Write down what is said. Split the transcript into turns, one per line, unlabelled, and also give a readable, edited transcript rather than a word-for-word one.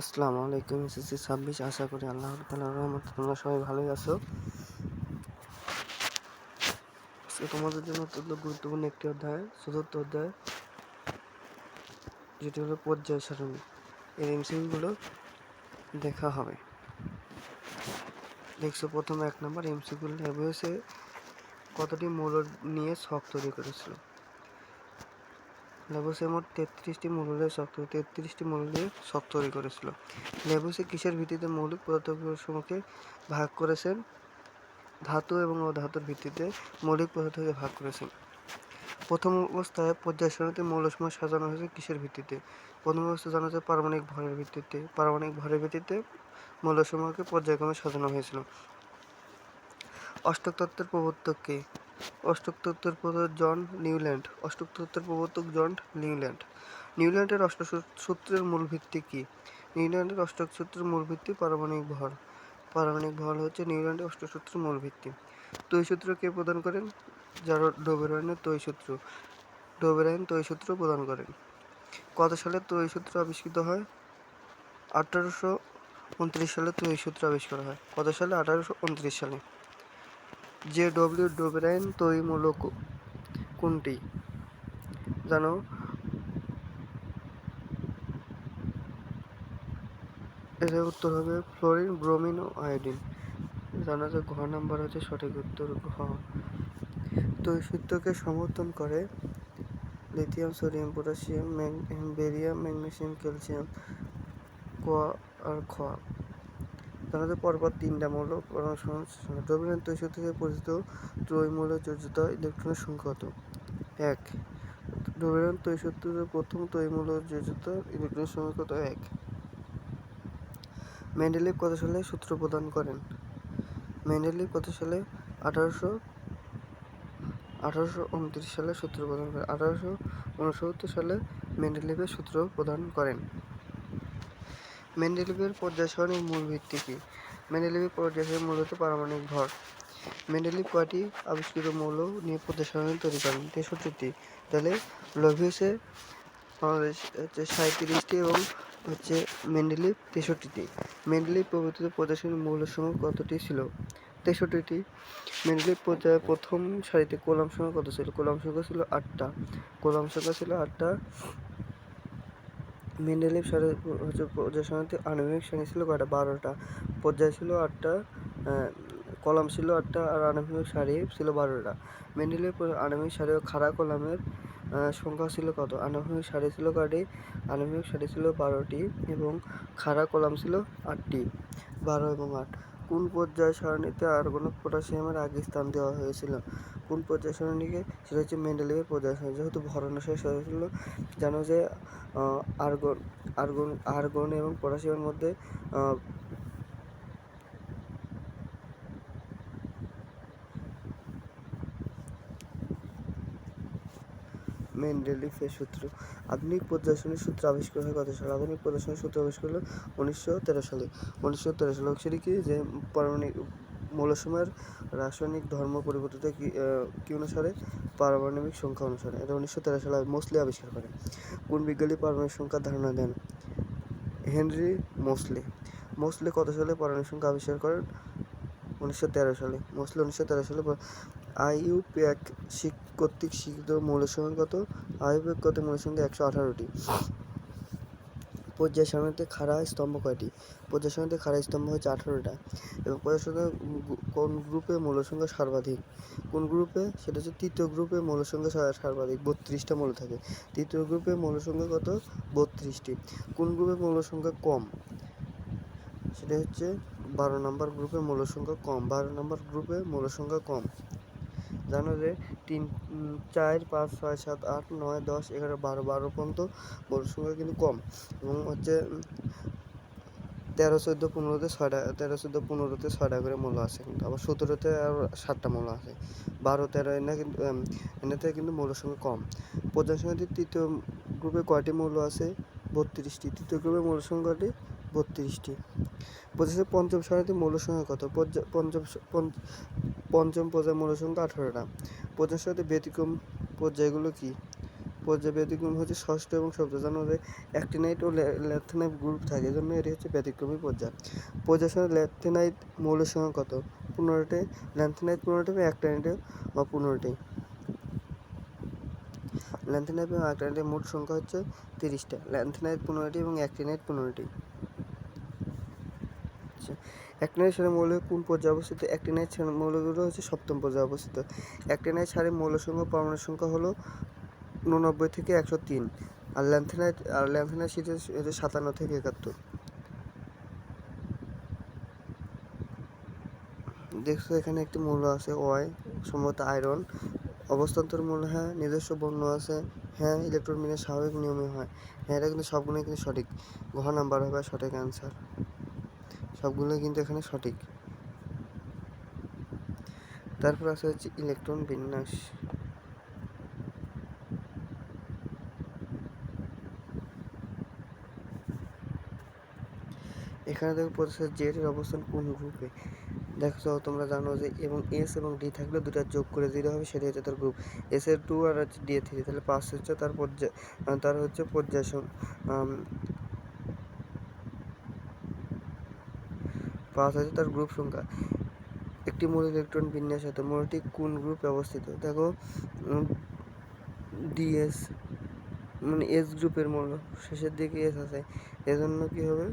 আসসালামু আলাইকুম। এসএসসি 26 আশা করি আল্লাহর তাআলার রহমতে তোমরা সবাই ভালোই আছো। আজকে তোমাদের জন্য অত্যন্ত গুরুত্বপূর্ণ একটি অধ্যায়, চতুর্থ অধ্যায়, যেটি হলো পর্যায় সারণী। এর এমসিকিউগুলো দেখা হবে। দেখছো, প্রথমে 1 নম্বর এমসিকিউ ল্যাবুয়েসে কতটি মৌল নিয়ে ছক তৈরি করেছিল? ল্যাবুয়েসে মোট 33টি মৌল নিয়ে ছক তৈরি করেছিল। ল্যাবুয়েসে কিসের ভিত্তিতে মৌলিক পদার্থসমূহকে ভাগ করেছেন? ধাতু এবং অধাতুর ভিত্তিতে মৌলিক পদার্থকে ভাগ করেছেন। প্রথম অবস্থায় পর্যায় সারণীতে মৌলসমূহ সাজানো হয়েছে কিসের ভিত্তিতে? প্রথম অবস্থায় জানা যায় পারমাণবিক ভরের ভিত্তিতে। পারমাণবিক ভরের ভিত্তিতে মৌলসমূহকে পর্যায়ক্রমে সাজানো হয়েছিল। অষ্টক তত্ত্বের প্রবর্তক কে? অষ্টক তত্ত্বের প্রবর্তক জন নিউল্যান্ড। অষ্টক তত্ত্বের প্রবর্তক জন নিউল্যান্ড। নিউল্যান্ডের অষ্টক সূত্রের মূল ভিত্তি কি? নিউল্যান্ডের অষ্টক সূত্রের মূল ভিত্তি পারমাণবিক ভর। পারমাণবিক ভর হচ্ছে নিউল্যান্ডের অষ্টক সূত্রের মূল ভিত্তি। তড়িৎ সূত্র কে প্রদান করেন? যারা ডোবেরাইনের তড়িৎ সূত্র। ডোবেরাইন তড়িৎ সূত্র প্রদান করেন। কত সালে তড়িৎ সূত্র আবিষ্কৃত হয়? 1829 সালে তড়িৎ সূত্র আবিষ্কার হয়। কত সালে? 1829 সালে। জে.ডব্লিউ. ডোবেরাইন তড়িৎমূলক কোনটি? জানো, এর উত্তর হবে ফ্লোরিন, ব্রোমিন ও আয়োডিন। জানা যায় ঘ নাম্বার হচ্ছে সঠিক উত্তর, ঘ। তড়িৎ সূত্রকে সমর্থন করে lithium, sodium, potassium, barium, magnesium, calcium, ক আর খ। জানা যায় পরপর 3টা মৌল ডোবেরাইন তড়িৎ সূত্র থেকে পরিচিত ত্রয়মূলক যোজ্যতা ইলেকট্রনের সংখ্যা কত? 1। ডোবেরাইন তড়িৎ সূত্রের প্রথম ত্রয়মূলক যোজ্যতা ইলেকট্রনের সংখ্যা কত? 1। মেন্ডেলিভ কত সালে সূত্র প্রদান করেন? মেন্ডেলিভ কত সালে? 1829 সালে সূত্র প্রদান করেন। 1869 সালে মেন্ডেলিভের সূত্র প্রদান করেন। মেন্ডেলিভের পর্যায় সারণীর মূল ভিত্তি কি? মেন্ডেলিভের পর্যায় সারণী মূলত পারমাণবিক ভর। মেন্ডেলিভ কয়টি আবিষ্কৃত মৌল নিয়ে পর্যায় সারণী তৈরি করেন? 63টি। তাহলে ল্যাবুয়েসে 37টি এবং মেন্ডেলিভ 63টি। মেন্ডেলিভ প্রবর্তিত পর্যায় সারণীর মৌলসমূহ কতটি ছিল? 63টি। মেন্ডেলিভ পর্যায়ে প্রথম সারিতে কোলাম সংখ্যা কত ছিল? কোলাম সংখ্যা ছিল 8টা। কোলাম সংখ্যা ছিল 8টা। মেন্ডেলিভ পর্যায় সারণীতে আণবিক সারি ছিল কয়টা? 12টা। পর্যায় ছিল 8টা, কলাম ছিল 8টা আর আণবিক সারি ছিল 12টা। মেন্ডেলিভ আণবিক সারি ও খাড়া কলামের সংখ্যা ছিল কত? আণবিক সারি ছিল কয়টি? আণবিক সারি ছিল 12টি এবং খাড়া কলাম ছিল 8টি। 12 এবং 8। কোন পর্যায় সারণীতে আর্গন ও পটাশিয়ামের আগে স্থান দেওয়া হয়েছিল? কোন পর্যায় সারণীকে? সেটা হচ্ছে মেন্ডেলিভের পর্যায় সারণী। যেহেতু ভরানুসারে সাজানো ছিল, জানো যে আর্গন এবং পটাশিয়ামের মধ্যে মেন্ডেলিভের সূত্র। আধুনিক পর্যায় সারণীর সূত্র আবিষ্কার হয় কত সালে? আধুনিক পর্যায় সারণীর সূত্র আবিষ্কার হলো 1913 সালে। 1913 সালে সেটি কি? যে পারমাণবিক মৌলসমূহের রাসায়নিক ধর্ম পরিবর্তিত কি অনুসারে? পারমাণবিক সংখ্যা অনুসারে। এটা 1913 সালে মোসলে আবিষ্কার করে। কোন বিজ্ঞানী পারমাণবিক সংখ্যার ধারণা দেন? Henry Moseley. মোসলে কত সালে পারমাণবিক সংখ্যা আবিষ্কার করেন? 1913 সালে। মোসলে 1913 সালে। আইইউপ্যাক কর্তৃক স্বীকৃত মৌলের সংখ্যা কত? আইইউপ্যাক কর্তৃক মৌলের সংখ্যা 118টি। পর্যায় সারণীতে খাড়া স্তম্ভ কয়টি? পর্যায় সারণীতে খাড়া স্তম্ভ হচ্ছে 18টা। এবং পর্যায় সারণীতে কোন গ্রুপে মৌল সংখ্যা সর্বাধিক? কোন গ্রুপে? সেটা হচ্ছে তৃতীয় গ্রুপে মৌল সংখ্যা সর্বাধিক, 32টা মৌল থাকে। তৃতীয় গ্রুপে মৌল সংখ্যা কত? 32টি। কোন গ্রুপে মৌল সংখ্যা কম? সেটা হচ্ছে 12 নম্বর গ্রুপে মৌল সংখ্যা কম। 12 নম্বর গ্রুপে মৌল সংখ্যা কম। জানো যে 3, 4, 5, 6, 7, 8, 9, 10, 11, 12 পর্যন্ত মৌল সংখ্যা কিন্তু কম। এবং 13, 14, 15তে 6টা, 13, 14, 15তে 6টা করে মৌল আছে কিন্তু। আবার 17তে আর 7টা মৌল আছে। 12, 13 এনাতে কিন্তু মৌল সংখ্যা কম। পর্যায় সারণীতে তৃতীয় গ্রুপে কয়টি মৌল আছে? 32টি। তৃতীয় গ্রুপে মৌল সংখ্যা কয়টি? 32টি। পঞ্চম সারণীতে মৌল সংখ্যা কত? পঞ্চম পর্যায়ে মৌল সংখ্যা 18টা। পঞ্চম সারণীতে ব্যতিক্রম পর্যায়গুলো কি? পর্যায় ব্যতিক্রম হচ্ছে ষষ্ঠ এবং সপ্তম, জানো যে অ্যাক্টিনাইট ও ল্যান্থেনাইট গ্রুপ থাকে, এজন্য এটি হচ্ছে ব্যতিক্রমী পর্যায়। পর্যায় সারণী ল্যান্থেনাইট মৌলের সংখ্যা কত? 15টি, ল্যান্থেনাইট 15টি বা অ্যাক্টিনাইট বা 15টি। ল্যান্থেনাইট এবং অ্যাক্টিনাইটের মোট সংখ্যা হচ্ছে 30টা, ল্যান্থেনাইট 15টি এবং অ্যাক্টিনাইট 15টি। অ্যাক্টিনাইট সারণীর মৌল কোন পর্যায়ে অবস্থিত? অ্যাক্টিনাইট সারণীর মৌলগুলো হচ্ছে সপ্তম পর্যায়ে অবস্থিত। অ্যাক্টিনাইট সারণীর মৌল সংখ্যা পরমাণু সংখ্যা হলো 89 থেকে 103, আর ল্যান্থেনাইট সিরিজ হচ্ছে 57 থেকে 71। দেখছো এখানে একটি মৌল আছে ওয়াই, সম্ভবত আয়রন। অবস্থান্তর মৌল, হ্যাঁ। নিজস্ব বর্ণ আছে, হ্যাঁ। ইলেকট্রন বিন্যাস স্বাভাবিক নিয়মে হয়, হ্যাঁ। এটা কিন্তু সবগুলোই কিন্তু সঠিক, ঘ নাম্বার হবে সঠিক অ্যান্সার, সবগুলোই কিন্তু এখানে সঠিক। তারপর আছে হচ্ছে ইলেকট্রন বিন্যাস। এখানে দেখো প্রসেসর জেড এর অবস্থান কোন গ্রুপে। দেখছো তোমরা জানো যে এবং এস এবং ডি থাকলে দুটা যোগ করে দিতে হবে, সেটা হচ্ছে তার গ্রুপ। এস এর 2 আর হচ্ছে ডি এর 3, তাহলে 5 হচ্ছে তার পর্যায়, তার হচ্ছে পর্যায় 5 হচ্ছে তার গ্রুপ সংখ্যা। একটি মৌল ইলেকট্রন বিন্যাস হতে মৌলটি কোন গ্রুপে অবস্থিত? দেখো ডিএস, মানে এস গ্রুপের মৌল, শেষের দিকে এস আছে, এজন্য কি হবে?